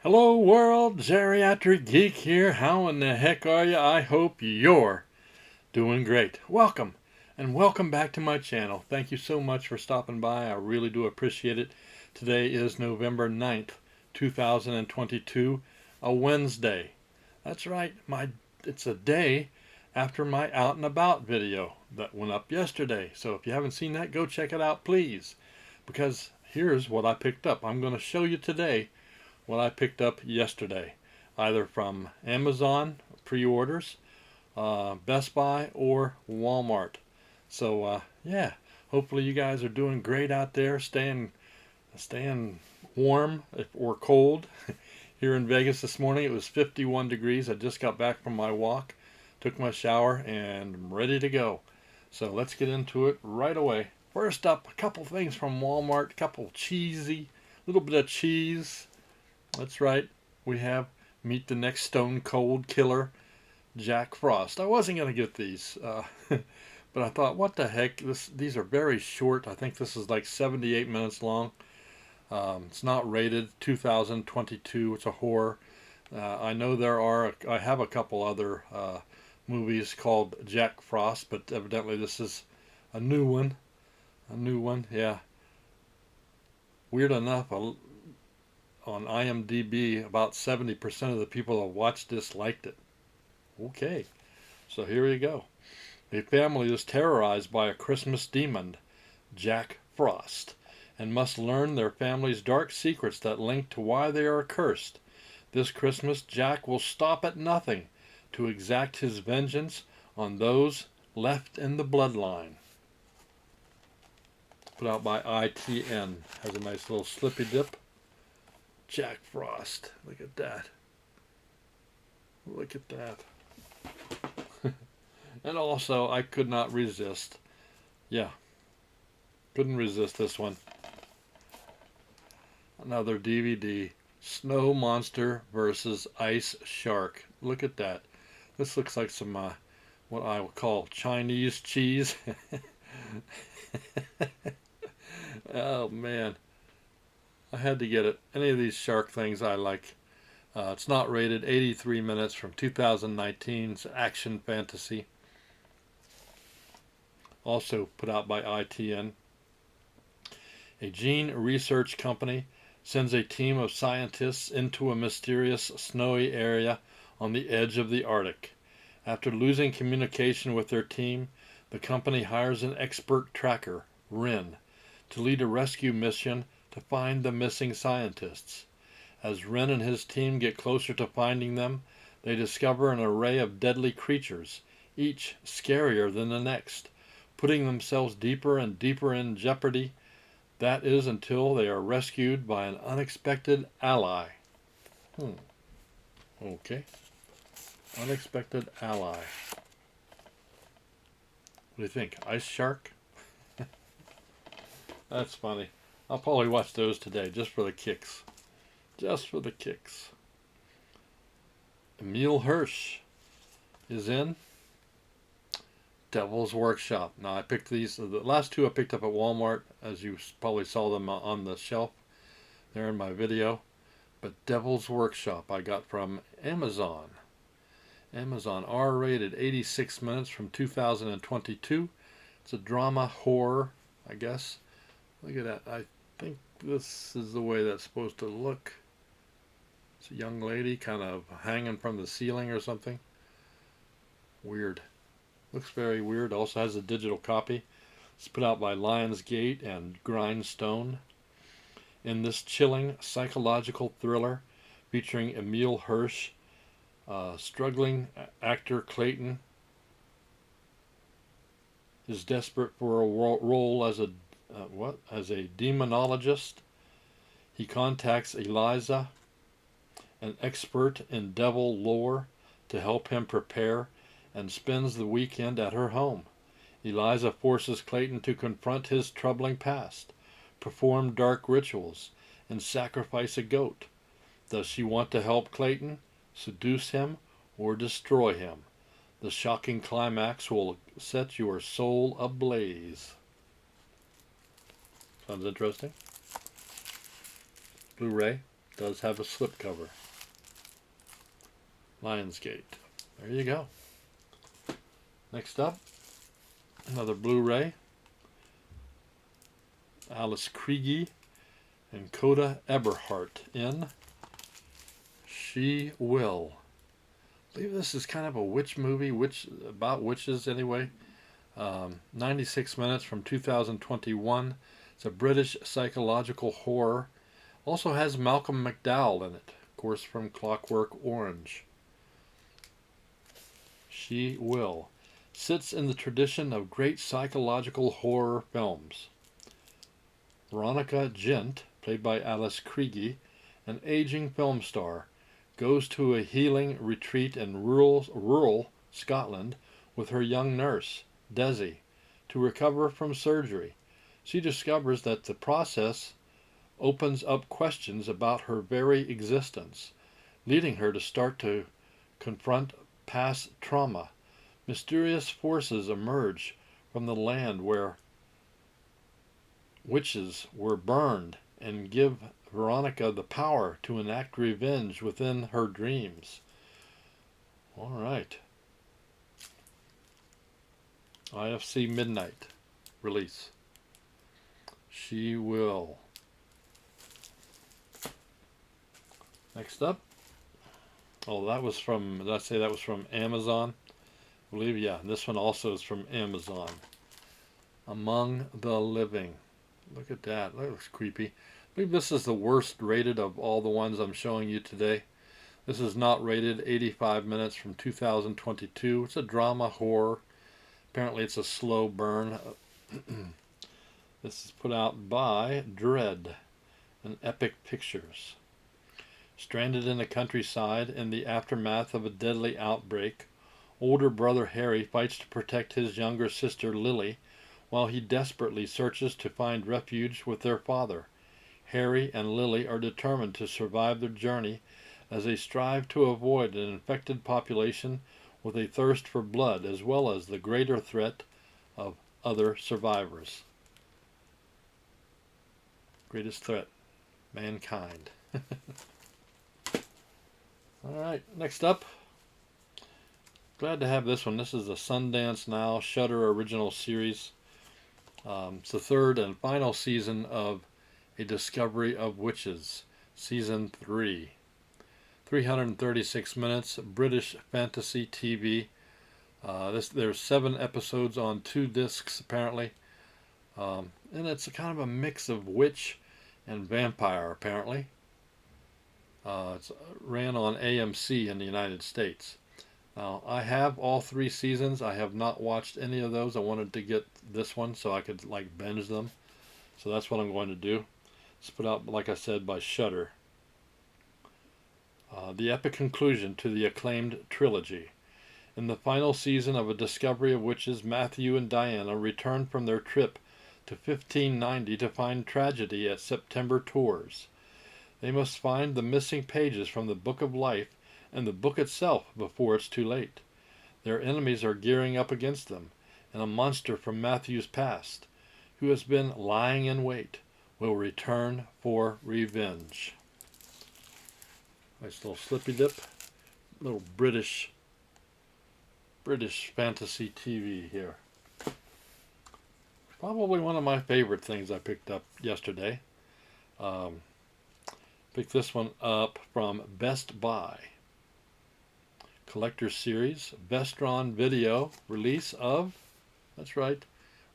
Hello world, Geriatric Geek here. How in the heck are you? I hope you're doing great. Welcome, and welcome back to my channel. Thank you so much for stopping by. I really do appreciate it. Today is November 9th, 2022, a Wednesday. That's right, it's a day after my out and about video that went up yesterday. So if you haven't seen that, go check it out, please. Because here's what I picked up. I'm going to show you today what I picked up yesterday, either from Amazon pre-orders, Best Buy, or Walmart. So yeah, hopefully you guys are doing great out there, staying warm or cold. Here in Vegas this morning it was 51 degrees. I just got back from my walk, took my shower, and I'm ready to go. So let's get into it right away. First up, a couple things from Walmart, a couple little bit of cheese. That's right, we have Meet the Next Stone Cold Killer, Jack Frost. I wasn't going to get these, but I thought, what the heck, these are very short. I think this is like 78 minutes long. It's not rated, 2022, it's a horror. I know I have a couple other movies called Jack Frost, but evidently this is a new one. Yeah. Weird enough, on IMDb, about 70% of the people that watched this liked it. Okay, so here you go. A family is terrorized by a Christmas demon, Jack Frost, and must learn their family's dark secrets that link to why they are cursed. This Christmas, Jack will stop at nothing to exact his vengeance on those left in the bloodline. Put out by ITN. Has a nice little slippy dip. Jack Frost. Look at that. Look at that. And also, I could not resist. Yeah. Couldn't resist this one. Another DVD. Snow Monster versus Ice Shark. Look at that. This looks like some, what I would call Chinese cheese. Oh, man. I had to get it. Any of these shark things I like. It's not rated. 83 minutes from 2019. It's action fantasy. Also put out by ITN. A gene research company sends a team of scientists into a mysterious snowy area on the edge of the Arctic. After losing communication with their team, the company hires an expert tracker, Ren, to lead a rescue mission to find the missing scientists. As Ren and his team get closer to finding them, they discover an array of deadly creatures, each scarier than the next, putting themselves deeper and deeper in jeopardy. That is until they are rescued by an unexpected ally. Okay. Unexpected ally. What do you think? Ice Shark? That's funny. I'll probably watch those today just for the kicks. Just for the kicks. Emile Hirsch is in Devil's Workshop. Now I picked these. The last two I picked up at Walmart, as you probably saw them on the shelf there in my video. But Devil's Workshop I got from Amazon. Amazon, R-rated, 86 minutes from 2022. It's a drama horror, I guess. Look at that. I think this is the way that's supposed to look. It's a young lady kind of hanging from the ceiling or something. Weird. Looks very weird. Also has a digital copy. It's put out by Lionsgate and Grindstone. In this chilling psychological thriller featuring Emile Hirsch, struggling actor Clayton is desperate for a role as a demonologist. He contacts Eliza, an expert in devil lore, to help him prepare, and spends the weekend at her home. Eliza forces Clayton to confront his troubling past, perform dark rituals, and sacrifice a goat. Does she want to help Clayton, seduce him, or destroy him? The shocking climax will set your soul ablaze. Sounds interesting. Blu-ray. Does have a slipcover. Lionsgate. There you go. Next up, another Blu-ray. Alice Krige and Coda Eberhardt in She Will. I believe this is kind of a witch movie, about witches anyway. 96 minutes from 2021. It's a British psychological horror. Also has Malcolm McDowell in it, of course, from Clockwork Orange. She Will sits in the tradition of great psychological horror films. Veronica Gent, played by Alice Krige, an aging film star, goes to a healing retreat in rural Scotland with her young nurse, Desi, to recover from surgery. She discovers that the process opens up questions about her very existence, leading her to start to confront past trauma. Mysterious forces emerge from the land where witches were burned and give Veronica the power to enact revenge within her dreams. All right. IFC Midnight release. She Will. Next up. Oh, that was from, did I say that was from Amazon? I believe, yeah. This one also is from Amazon. Among the Living. Look at that. That looks creepy. I believe this is the worst rated of all the ones I'm showing you today. This is not rated. 85 minutes from 2022. It's a drama horror. Apparently it's a slow burn. This is put out by Dread and Epic Pictures. Stranded in the countryside in the aftermath of a deadly outbreak, older brother Harry fights to protect his younger sister Lily, while he desperately searches to find refuge with their father. Harry and Lily are determined to survive their journey as they strive to avoid an infected population with a thirst for blood, as well as the greater threat of other survivors. Greatest threat, mankind. Alright, next up. Glad to have this one. This is the Sundance Now Shudder original series. It's the third and final season of A Discovery of Witches, Season 3. 336 minutes, British fantasy TV. There's 7 episodes on 2 discs apparently. And it's a kind of a mix of witch and vampire apparently. It's ran on AMC in the United States. Now, I have all 3 seasons. I have not watched any of those. I wanted to get this one so I could like binge them. So that's what I'm going to do. It's put out, like I said, by Shudder. The epic conclusion to the acclaimed trilogy. In the final season of A Discovery of Witches, Matthew and Diana return from their trip to 1590 to find tragedy at September Tours. They must find the missing pages from the Book of Life and the book itself before it's too late. Their enemies are gearing up against them, and a monster from Matthew's past, who has been lying in wait, will return for revenge. Nice little slippy dip. Little British fantasy TV here. Probably one of my favorite things I picked up yesterday. Picked this one up from Best Buy. Collector's Series, Vestron Video release of, that's right,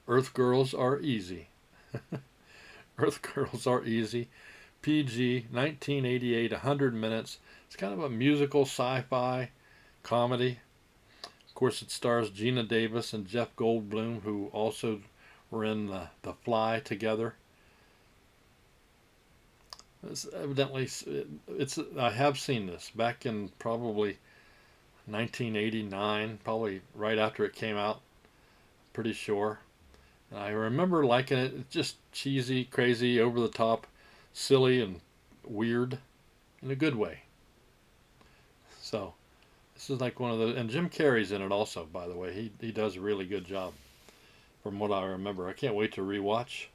Earth Girls Are Easy. Earth Girls Are Easy, PG, 1988, 100 minutes. It's kind of a musical sci-fi comedy. Of course, it stars Gina Davis and Jeff Goldblum, who also were in The Fly together. Evidently, I have seen this back in probably 1989, probably right after it came out, pretty sure. And I remember liking it. It's just cheesy, crazy, over the top, silly, and weird in a good way. So, this is like one of those, and Jim Carrey's in it also, by the way. He does a really good job, from what I remember. I can't wait to rewatch.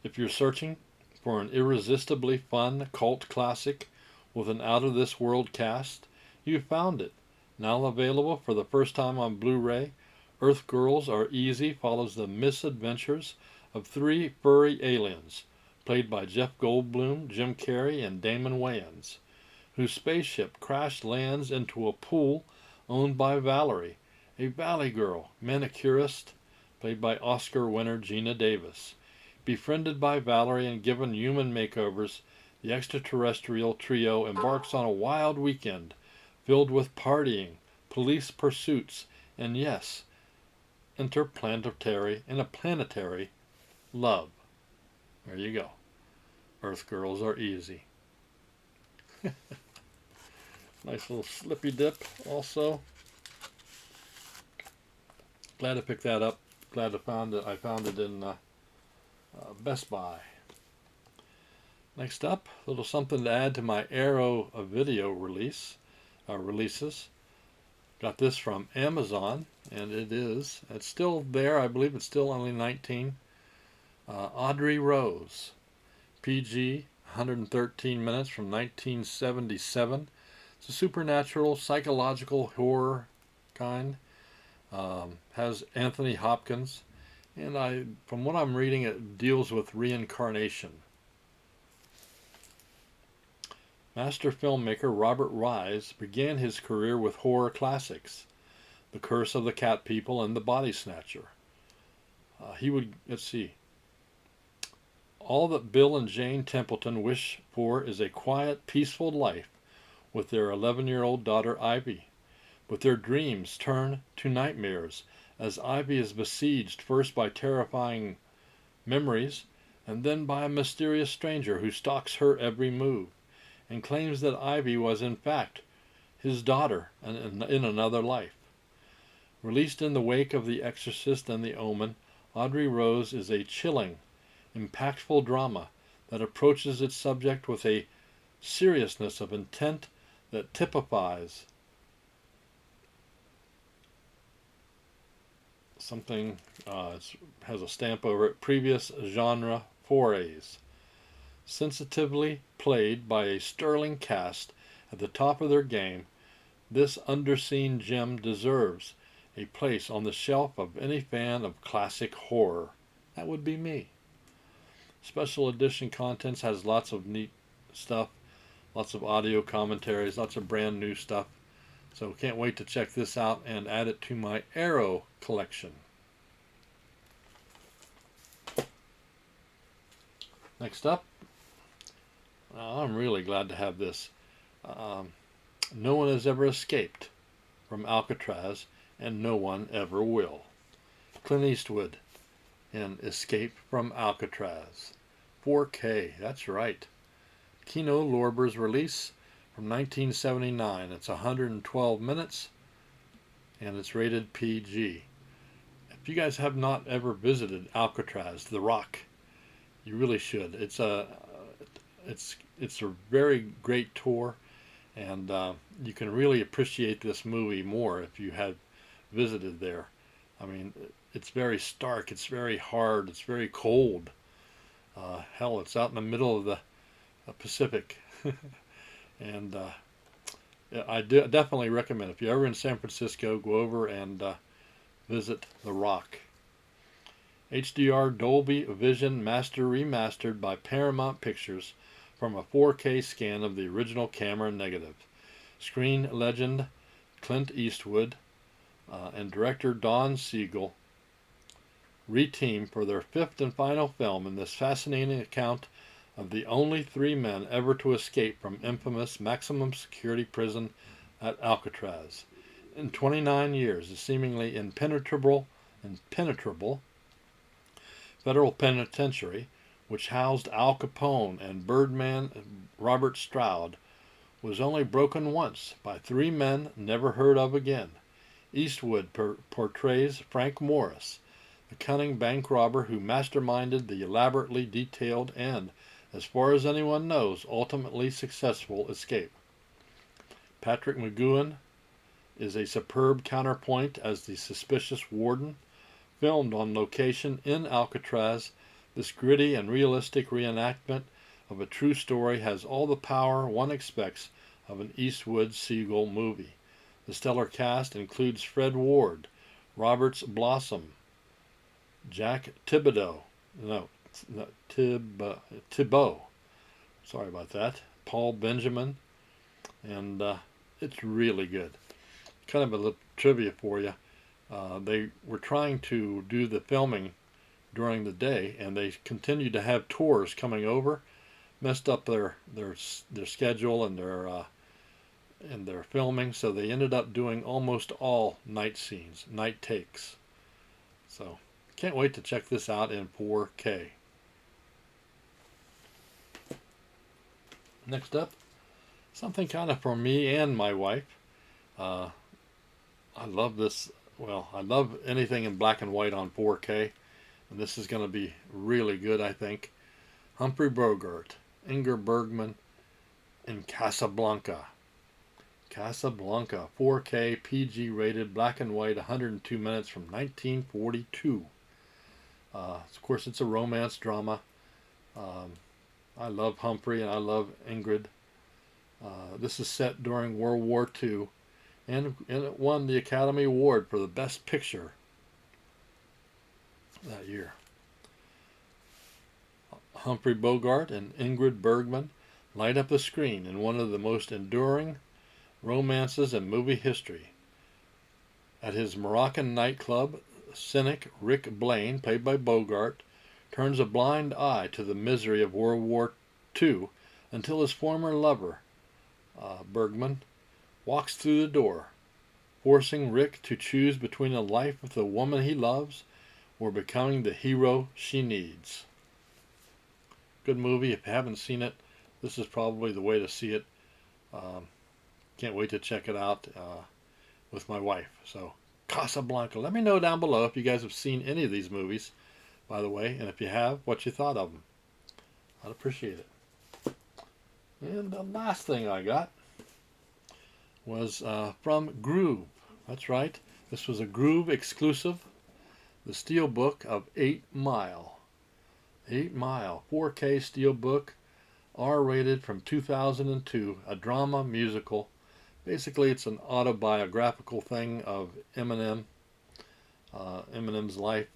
If you're searching for an irresistibly fun cult classic with an out-of-this-world cast, you've found it. Now available for the first time on Blu-ray, Earth Girls Are Easy follows the misadventures of three furry aliens, played by Jeff Goldblum, Jim Carrey, and Damon Wayans, whose spaceship crash lands into a pool owned by Valerie, a valley girl manicurist, played by Oscar winner Gina Davis. Befriended by Valerie and given human makeovers, the extraterrestrial trio embarks on a wild weekend filled with partying, police pursuits, and yes, interplanetary and planetary love. There you go. Earth Girls Are Easy. Nice little slippy dip also. Glad I picked that up. Glad I found it in Best Buy. Next up, a little something to add to my Arrow video releases. Got this from Amazon, and it's still there. I believe it's still only 19. Audrey Rose, PG, 113 minutes from 1977. It's a supernatural, psychological horror kind. Has Anthony Hopkins, and from what I'm reading, it deals with reincarnation. Master filmmaker Robert Wise began his career with horror classics, The Curse of the Cat People and The Body Snatcher. Let's see. All that Bill and Jane Templeton wish for is a quiet, peaceful life with their 11-year-old daughter Ivy. But their dreams turn to nightmares as Ivy is besieged first by terrifying memories and then by a mysterious stranger who stalks her every move and claims that Ivy was in fact his daughter in another life. Released in the wake of The Exorcist and The Omen, Audrey Rose is a chilling, impactful drama that approaches its subject with a seriousness of intent that typifies something, has a stamp over it, previous genre forays. Sensitively played by a sterling cast at the top of their game, this underseen gem deserves a place on the shelf of any fan of classic horror. That would be me. Special edition contents has lots of neat stuff, lots of audio commentaries, lots of brand new stuff. So can't wait to check this out and add it to my Arrow collection. Next up, I'm really glad to have this. No one has ever escaped from Alcatraz, and no one ever will. Clint Eastwood in Escape from Alcatraz. 4K, that's right. Kino Lorber's release from 1979. It's 112 minutes, and it's rated PG. If you guys have not ever visited Alcatraz, The Rock, you really should. It's a very great tour, and you can really appreciate this movie more if you have visited there. I mean, it's very stark, it's very hard, it's very cold. Hell, it's out in the middle of the Pacific. And I definitely recommend, if you're ever in San Francisco, go over and visit The Rock. HDR Dolby Vision Master Remastered by Paramount Pictures from a 4K scan of the original camera negative. Screen legend Clint Eastwood and director Don Siegel reteam for their fifth and final film in this fascinating account of the only three men ever to escape from infamous maximum security prison at Alcatraz. In 29 years, the seemingly impenetrable federal penitentiary, which housed Al Capone and Birdman Robert Stroud, was only broken once by three men never heard of again. Eastwood portrays Frank Morris, the cunning bank robber who masterminded the elaborately detailed and, as far as anyone knows, ultimately successful escape. Patrick McGoohan is a superb counterpoint as the suspicious warden, filmed on location in Alcatraz, This gritty and realistic reenactment of a true story has all the power one expects of an Eastwood Seagull movie. The stellar cast includes Fred Ward, Roberts Blossom, Jack Thibodeau, Thibault, sorry about that, Paul Benjamin, and it's really good. Kind of a little trivia for you. They were trying to do the filming during the day, and they continued to have tours coming over, messed up their schedule and their filming, so they ended up doing almost all night scenes, night takes. So can't wait to check this out in 4K. Next up, something kind of for me and my wife. I love this. Well, I love anything in black and white on 4K, and this is going to be really good, I think. Humphrey Bogart, Ingrid Bergman in Casablanca. Casablanca, 4K, PG rated, black and white, 102 minutes from 1942. Of course, it's a romance drama. I love Humphrey and I love Ingrid. This is set during World War II, and it won the Academy Award for the Best Picture that year. Humphrey Bogart and Ingrid Bergman light up the screen in one of the most enduring romances in movie history. At his Moroccan nightclub, cynic Rick Blaine, played by Bogart, turns a blind eye to the misery of World War II until his former lover, Bergman, walks through the door, forcing Rick to choose between a life with the woman he loves or becoming the hero she needs. Good movie. If you haven't seen it, this is probably the way to see it. Can't wait to check it out with my wife. So, Casablanca. Let me know down below if you guys have seen any of these movies, by the way, and if you have, what you thought of them. I'd appreciate it. And the last thing I got was from Groove. That's right. This was a Groove exclusive. The Steelbook of 8 Mile. 8 Mile. 4K Steelbook. R-rated from 2002. A drama musical. Basically, it's an autobiographical thing of Eminem. Eminem's life.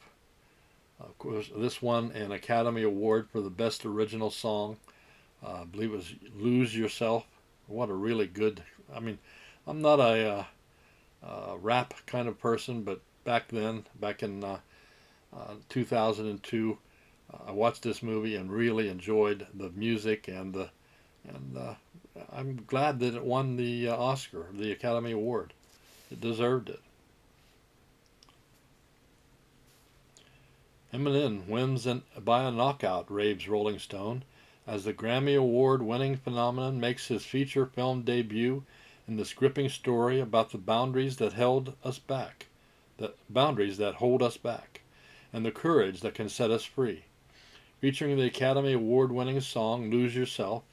Of course, this won an Academy Award for the Best Original Song. I believe it was Lose Yourself. What a really good... I mean, I'm not a rap kind of person, but back then, back in 2002, I watched this movie and really enjoyed the music, and I'm glad that it won the Oscar, the Academy Award. It deserved it. Eminem wins by a knockout, raves Rolling Stone, as the Grammy Award-winning phenomenon makes his feature film debut in this gripping story about the boundaries that hold us back, and the courage that can set us free. Featuring the Academy Award-winning song Lose Yourself,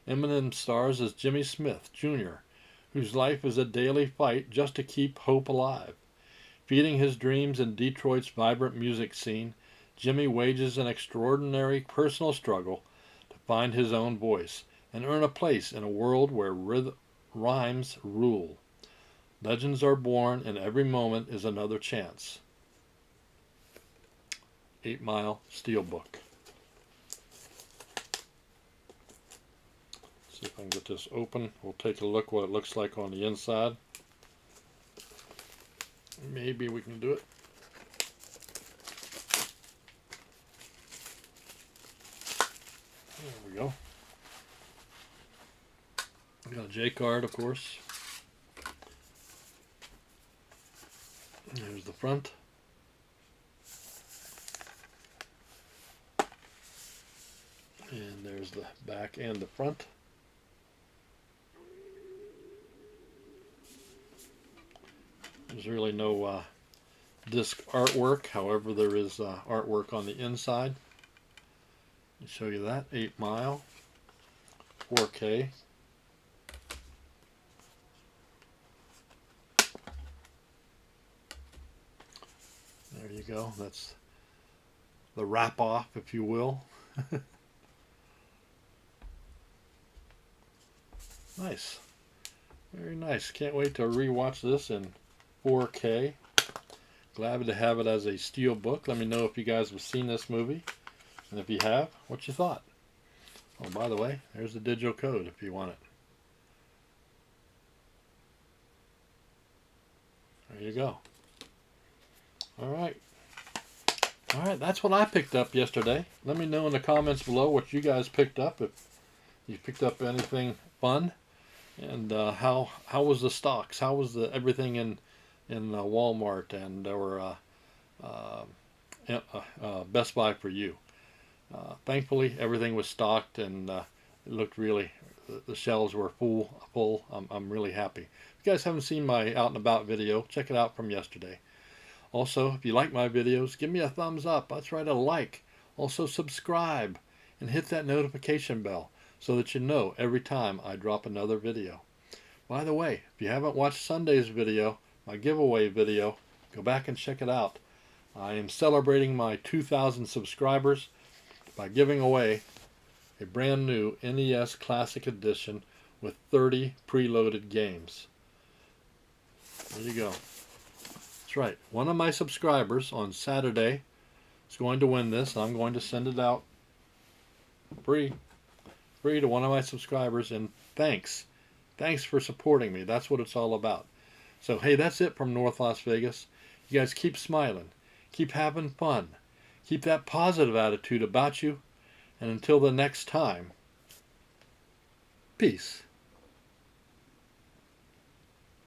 Eminem stars as Jimmy Smith, Jr., whose life is a daily fight just to keep hope alive. Feeding his dreams in Detroit's vibrant music scene, Jimmy wages an extraordinary personal struggle to find his own voice and earn a place in a world where rhymes rule. Legends are born, and every moment is another chance. 8 Mile Steelbook. See if I can get this open. We'll take a look what it looks like on the inside. Maybe we can do it. There we go. We got a J card, of course. There's the front. And there's the back and the front. There's really no disc artwork, however there is artwork on the inside. I'll show you that. 8 Mile, 4K. There you go. That's the wrap off, if you will. Nice. Very nice. Can't wait to rewatch this in 4K. Glad to have it as a steel book. Let me know if you guys have seen this movie. And if you have, what you thought. Oh, by the way, there's the digital code if you want it. There you go. Alright. Alright, that's what I picked up yesterday. Let me know in the comments below what you guys picked up. If you picked up anything fun. And how was the stocks? How was the everything in Walmart and or Best Buy for you? Thankfully, everything was stocked and it looked really. The shelves were full. I'm really happy. If you guys haven't seen my out and about video, check it out from yesterday. Also, if you like my videos, give me a thumbs up. That's right, a like. Also, subscribe and hit that notification bell so that you know every time I drop another video. By the way, if you haven't watched Sunday's video, my giveaway video, go back and check it out. I am celebrating my 2,000 subscribers by giving away a brand new NES Classic Edition with 30 preloaded games. There you go. That's right. One of my subscribers on Saturday is going to win this. I'm going to send it out free to one of my subscribers, and thanks for supporting me. That's what it's all about. So hey, that's it from North Las Vegas. You guys keep smiling, keep having fun, keep that positive attitude about you, and until the next time, peace.